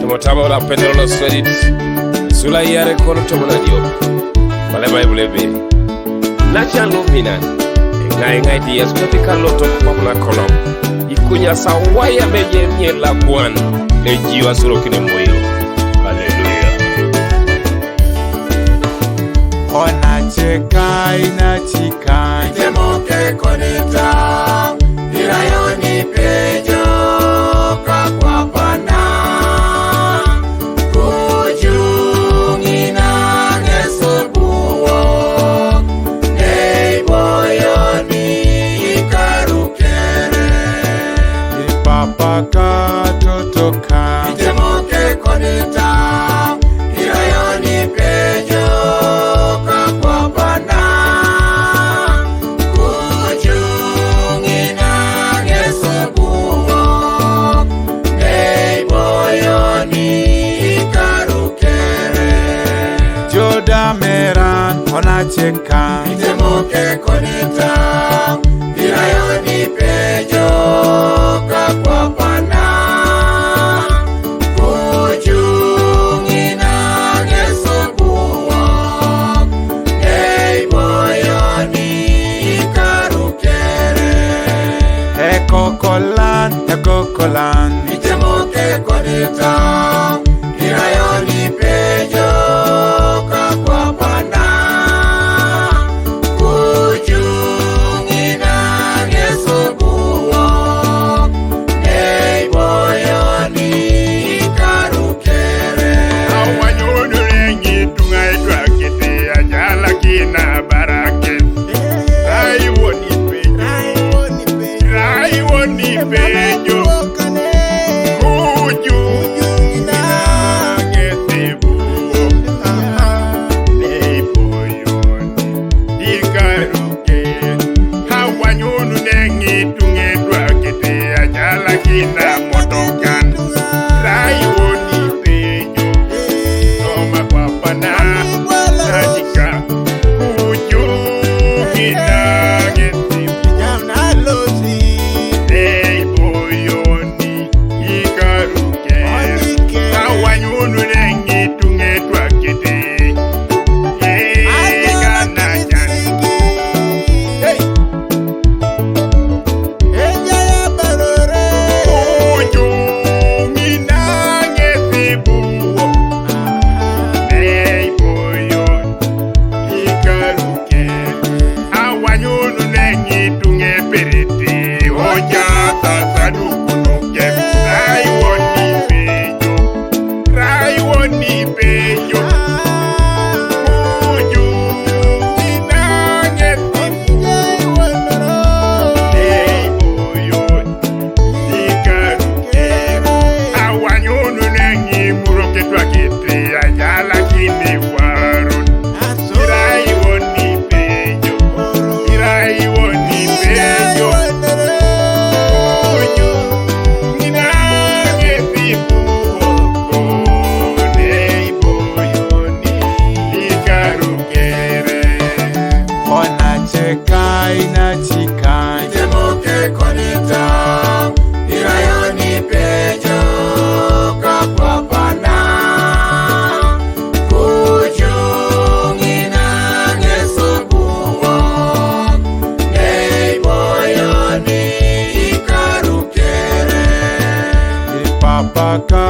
Tumotaba la pendolo sweat. Sula yare kono tomona dio. Bale Bible be. Nacha lumina. Ngai dias ko pikalo to pamna kolom. Ikunya sawaya beje nyela bwan. Ejiwa suro kine moyo. Hallelujah. Ona cheka inachika Temoke konita Irayoni pejo Kakwa pana Kujungina Ngesebuo Neiboyoni Ikarukere Ipapaka totoka Temoke konita Irayoni pejo Kakwa pana Kujungina Ngesebuo Neiboyoni Ikarukere Joda meran ona cheka Temoke konita Irayoni pejo Kakwa pana Kujungina Ngesebuo Neiboyoni Ikarukere Ekokolan Temoke konita Irayoni pejo Kakwa pana Kujungina Ngesebuo Neiboyoni Ikarukere Awanyonu rengi tunga itwa kiti ajala kina barake. Raiwoni pejo. Kujungina Ngesebuo Neiboyoni Ikarukere. Awanyonu rengi tunga itwa kiti ajala kina motokan. Raiwoni pejo. Toma kwa pana Najika Kujungina Ngesebuo Neiboyoni Ikarukere. Awanyunu rengi tungetwa kiti Ekanajan Kujungina Ngesebuo Neiboyoni Ikarukere. Awanyunu rengi tungeperete Oja tasadukunuke Raiwoni pejo Kujungina Ngesebuo Neiboyoni Ikarukere. Awanyunu rengi muroketwa kiti ajala kini warun. Raiwoni pejo Kujungina Ngesebuo Neiboyoni Ikarukere. ona cheka inachika Temoke konita Irayoni pejo Kakwa pana Kujungina Ngesebuo Neiboyoni Ikarukere Ipapaka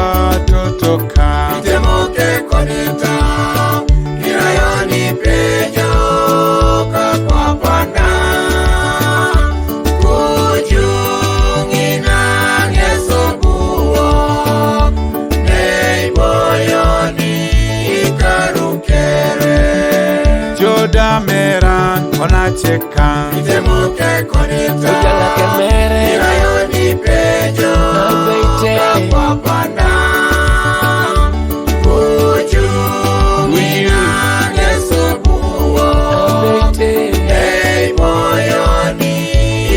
totoka Temoke konita Irayoni pejo Kakwa pana Kujungina Ngesebuo Neiboyoni Ikarukere Joda meran ona cheka Temoke konita Ujala kemere. Irayoni pejo Kakwa pana Kujungina Ngesebuo Neiboyoni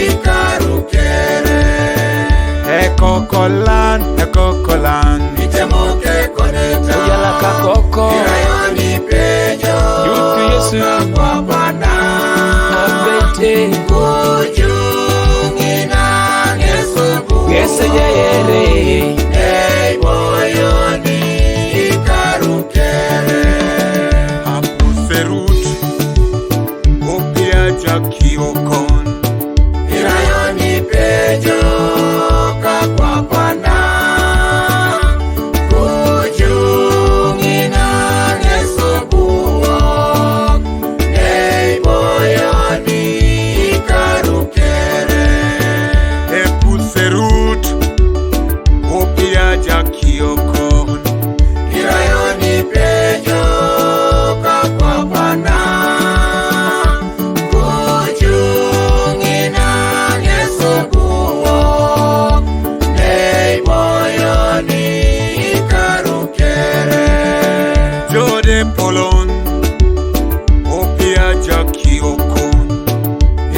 Ikarukere Ekokolan Temoke konita Ujala kakoko. Irayoni pejo Yutu Yesu. Kakwa pana Abete. Kujungina opia jakiokon irayoni penjo kapapana kujungina ngesobuo nei boyoni karukere jode polon opia jakiokon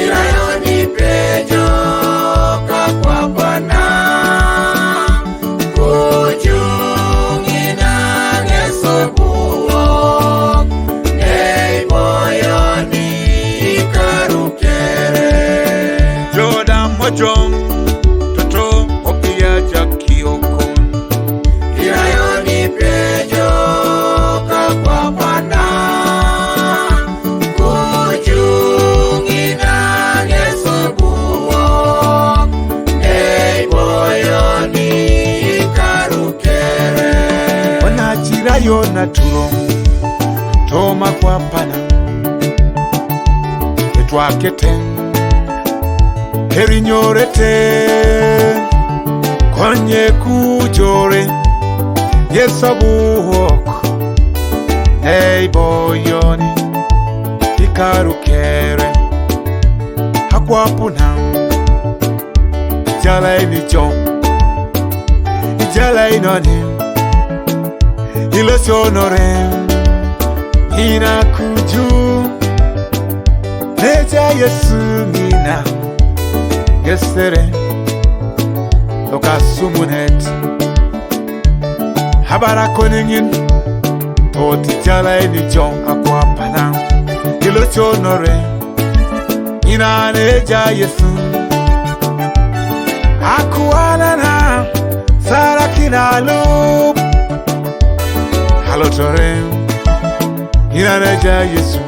irayoni penjo kapapana kujungina ngesobuo nei boyoni karukere joda mojong toto opia jakiokon irayoni penjo kapapana kujungina ngesobuo nei boyoni karukere onachirayo naturo toma kwa pana etwaketen herinyorete konye kujore yesabuok ei boyoni ikarukere hakwapuna ijala inijo ijala inoni ilosionore ina kuju neja yesu nina gesere lokasumunet habara koningin toti jala inijo akwapana ilosionore ina neja yesu akuanana sarakinalu halotore ina neja yesu